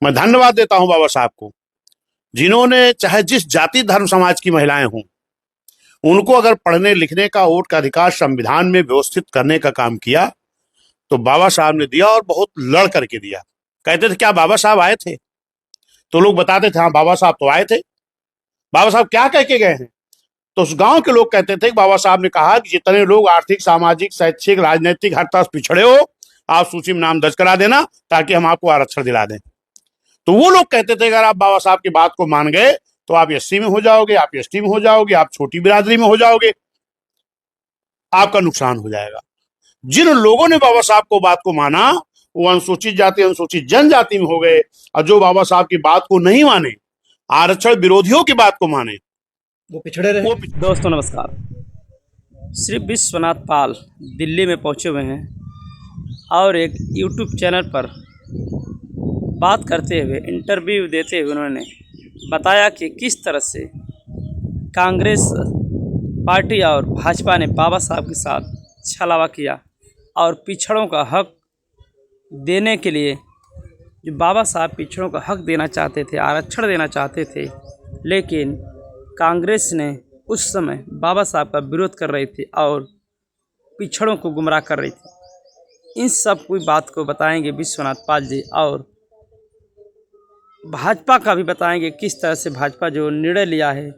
मैं धन्यवाद देता हूं बाबा साहब को, जिन्होंने चाहे जिस जाति धर्म समाज की महिलाएं हों, उनको अगर पढ़ने लिखने का, वोट का अधिकार संविधान में व्यवस्थित करने का काम किया तो बाबा साहब ने दिया, और बहुत लड़ करके दिया। कहते थे क्या बाबा साहब आए थे, तो लोग बताते थे हाँ बाबा साहब तो आए थे। बाबा साहब क्या कह के गए हैं, तो उस गांव के लोग कहते थे कि बाबा साहब ने कहा कि जितने लोग आर्थिक, सामाजिक, शैक्षिक, राजनीतिक हर तरह से पिछड़े हो, आप सूची में नाम दर्ज करा देना ताकि हम आपको आरक्षण दिला दें। तो वो लोग कहते थे अगर आप बाबा साहब की बात को मान गए तो आप एससी में हो जाओगे, आप एसटी में हो जाओगे, आप छोटी बिरादरी में हो जाओगे, आपका नुकसान हो जाएगा। जिन लोगों ने बाबा साहब को बात को माना वो अनुसूचित जाति, अनुसूचित जनजाति में हो गए, और जो बाबा साहब की बात को नहीं माने, आरक्षण विरोधियों की बात को माने, वो पिछड़े रहे। दोस्तों नमस्कार। श्री विश्वनाथ पाल दिल्ली में पहुंचे हुए हैं और एक यूट्यूब चैनल पर बात करते हुए, इंटरव्यू देते हुए उन्होंने बताया कि किस तरह से कांग्रेस पार्टी और भाजपा ने बाबा साहब के साथ छलावा किया और पिछड़ों का हक देने के लिए, जो बाबा साहब पिछड़ों का हक देना चाहते थे, आरक्षण देना चाहते थे, लेकिन कांग्रेस ने उस समय बाबा साहब का विरोध कर रही थी और पिछड़ों को गुमराह कर रही थी। इन सब कोई बात को बताएंगे विश्वनाथ पाल जी, और भाजपा का भी बताएंगे किस तरह से भाजपा जो निर्णय लिया है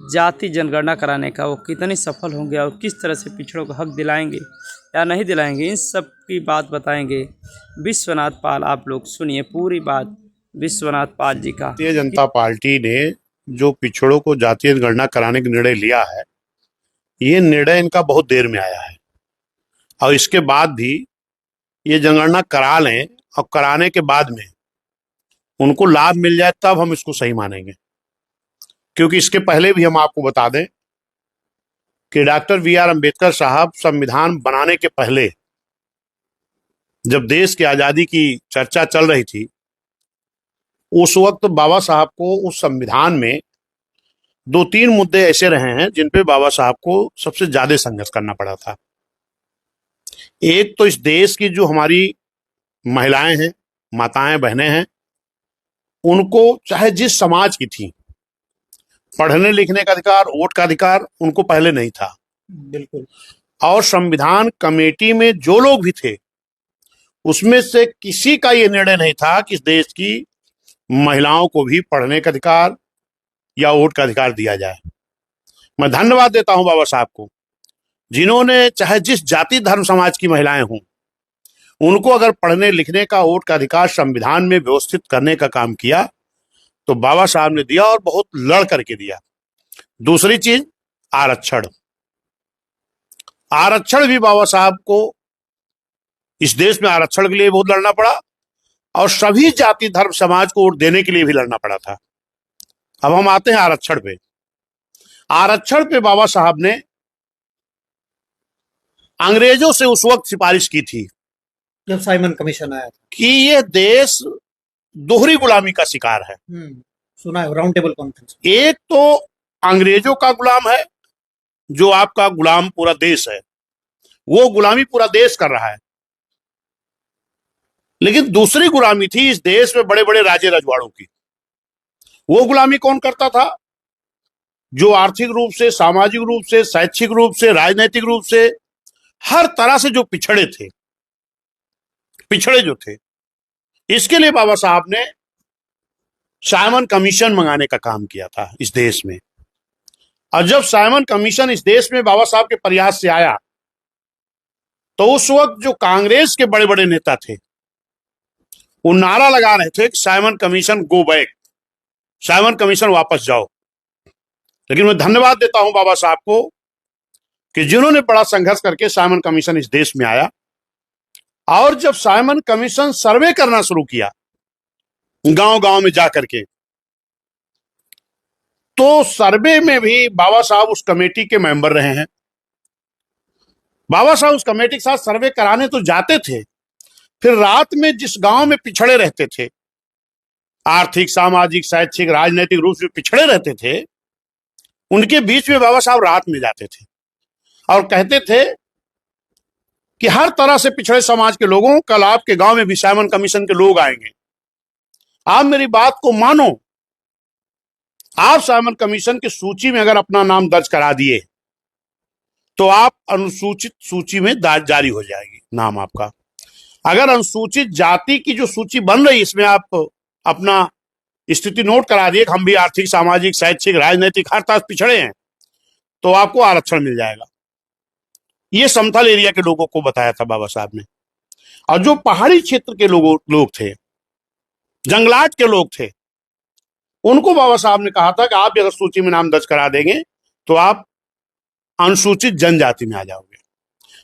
जाति जनगणना कराने का, वो कितनी सफल होंगे और किस तरह से पिछड़ों को हक दिलाएंगे या नहीं दिलाएंगे, इन सब की बात बताएंगे विश्वनाथ पाल। आप लोग सुनिए पूरी बात विश्वनाथ पाल जी का। भारतीय जनता पार्टी ने जो पिछड़ों को जातीय जनगणना कराने का निर्णय लिया है, ये निर्णय इनका बहुत देर में आया है, और इसके बाद भी ये जनगणना करा लें और कराने के बाद में उनको लाभ मिल जाए तब हम इसको सही मानेंगे। क्योंकि इसके पहले भी हम आपको बता दें कि डॉक्टर बी.आर. अम्बेडकर साहब संविधान बनाने के पहले, जब देश की आजादी की चर्चा चल रही थी, उस वक्त बाबा साहब को उस संविधान में 2-3 मुद्दे ऐसे रहे हैं जिन पे बाबा साहब को सबसे ज्यादा संघर्ष करना पड़ा था। एक तो इस देश की जो हमारी महिलाएं हैं, माताएं, बहनें हैं, उनको चाहे जिस समाज की थी, पढ़ने लिखने का अधिकार, वोट का अधिकार उनको पहले नहीं था। बिल्कुल। और संविधान कमेटी में जो लोग भी थे उसमें से किसी का ये निर्णय नहीं था कि इस देश की महिलाओं को भी पढ़ने का अधिकार या वोट का अधिकार दिया जाए। मैं धन्यवाद देता हूं बाबा साहब को, जिन्होंने चाहे जिस जाति धर्म समाज की महिलाएं हों, उनको अगर पढ़ने लिखने का, वोट का अधिकार संविधान में व्यवस्थित करने का काम किया तो बाबा साहब ने दिया, और बहुत लड़ करके दिया। दूसरी चीज आरक्षण। आरक्षण भी बाबा साहब को इस देश में आरक्षण के लिए बहुत लड़ना पड़ा, और सभी जाति धर्म समाज को वोट देने के लिए भी लड़ना पड़ा था। अब हम आते हैं आरक्षण पे। आरक्षण पे बाबा साहब ने अंग्रेजों से उस वक्त सिफारिश की थी जब साइमन कमीशन आया था कि यह देश दोहरी गुलामी का शिकार है। सुना है राउंड टेबल कॉन्फ्रेंस। एक तो अंग्रेजों का गुलाम है, जो आपका गुलाम पूरा देश है, वो गुलामी पूरा देश कर रहा है। लेकिन दूसरी गुलामी थी इस देश में बड़े बड़े राजे रजवाड़ों की। वो गुलामी कौन करता था? जो आर्थिक रूप से, सामाजिक रूप से, शैक्षिक रूप से, राजनीतिक रूप से, हर तरह से जो पिछड़े थे, पिछड़े जो थे। इसके लिए बाबा साहब ने साइमन कमीशन मंगाने का काम किया था इस देश में। और जब साइमन कमीशन इस देश में बाबा साहब के प्रयास से आया, तो उस वक्त जो कांग्रेस के बड़े बड़े नेता थे वो नारा लगा रहे थे कि Simon commission go back, Simon commission वापस जाओ। लेकिन मैं धन्यवाद देता हूं बाबा साहब को कि जिन्होंने बड़ा संघर्ष करके साइमन कमीशन इस देश में आया, और जब साइमन कमीशन सर्वे करना शुरू किया गांव गांव में जाकर के, तो सर्वे में भी बाबा साहब उस कमेटी के मेंबर रहे हैं। बाबा साहब उस कमेटी के साथ सर्वे कराने तो जाते थे, फिर रात में जिस गांव में पिछड़े रहते थे, आर्थिक, सामाजिक, शैक्षिक, राजनीतिक रूप से पिछड़े रहते थे, उनके बीच में बाबा साहब रात में जाते थे और कहते थे कि हर तरह से पिछड़े समाज के लोगों, कल आपके गांव में भी साइमन कमीशन के लोग आएंगे, आप मेरी बात को मानो। आप साइमन कमीशन की सूची में अगर अपना नाम दर्ज करा दिए तो आप अनुसूचित सूची में जारी हो जाएगी नाम आपका। अगर अनुसूचित जाति की जो सूची बन रही इसमें आप अपना स्थिति नोट करा दिए कि हम भी आर्थिक, सामाजिक, शैक्षिक, राजनीतिक हर तरह पिछड़े हैं, तो आपको आरक्षण मिल जाएगा। ये समतल एरिया के लोगों को बताया था बाबा साहब ने। और जो पहाड़ी क्षेत्र के लोग थे, जंगलात के लोग थे, उनको बाबा साहब ने कहा था कि आप अगर सूची में नाम दर्ज करा देंगे तो आप अनुसूचित जनजाति में आ जाओगे।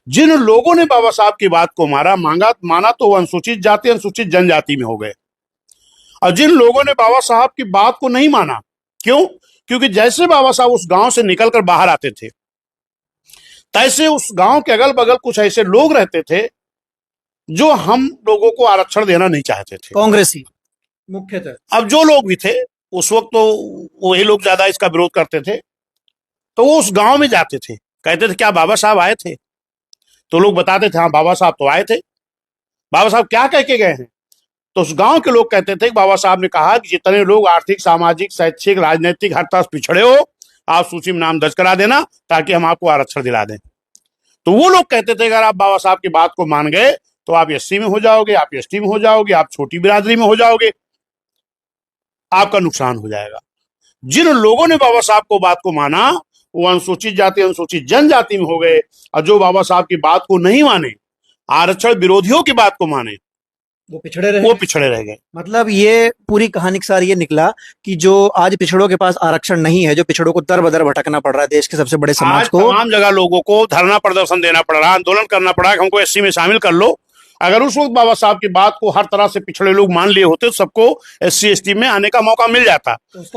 जिन लोगों ने बाबा साहब की बात को माना तो वो अनुसूचित जाति, अनुसूचित जनजाति में हो गए। और जिन लोगों ने बाबा साहब की बात को नहीं माना, क्यों? क्योंकि जैसे बाबा साहब उस गांव से निकलकर बाहर आते थे, तैसे उस गांव के अगल बगल कुछ ऐसे लोग रहते थे जो हम लोगों को आरक्षण देना नहीं चाहते थे, कांग्रेसी मुख्यतः। अब जो लोग भी थे उस वक्त तो वही लोग ज्यादा इसका विरोध करते थे, तो वो उस गांव में जाते थे, कहते थे क्या बाबा साहब आए थे? तो लोग बताते थे हाँ बाबा साहब तो आए थे। बाबा साहब क्या कह के गए हैं? तो उस गांव के लोग कहते थे कि बाबा साहब ने कहा कि जितने लोग आर्थिक, सामाजिक, शैक्षिक, राजनीतिक हर तरह पिछड़े हो, आप सूची में नाम दर्ज करा देना ताकि हम आपको आरक्षण दिला दें। तो वो लोग कहते थे अगर आप बाबा साहब की बात को मान गए तो आप एससी में हो जाओगे, आप एसटी में हो जाओगे, आप छोटी बिरादरी में हो जाओगे, आपका नुकसान हो जाएगा। जिन लोगों ने बाबा साहब को बात को माना वो अनुसूचित जाति, अनुसूचित जनजाति में हो गए। और जो बाबा साहब की बात को नहीं माने, आरक्षण विरोधियों की बात को माने, वो पिछड़े रहे। वो पिछड़े रह गए। मतलब ये पूरी कहानी के सार ये निकला कि जो आज पिछड़ों के पास आरक्षण नहीं है, जो पिछड़ों को दर बदर भटकना पड़ रहा है देश के सबसे बड़े समाज आज को, तमाम जगह लोगों को धरना प्रदर्शन देना पड़ रहा है, आंदोलन करना पड़ा कि हमको एससी में शामिल कर लो। अगर उस वक्त बाबा साहब की बात को हर तरह से पिछड़े लोग मान लिए होते तो सबको एससी एसटी में आने का मौका मिल जाता। तो उसका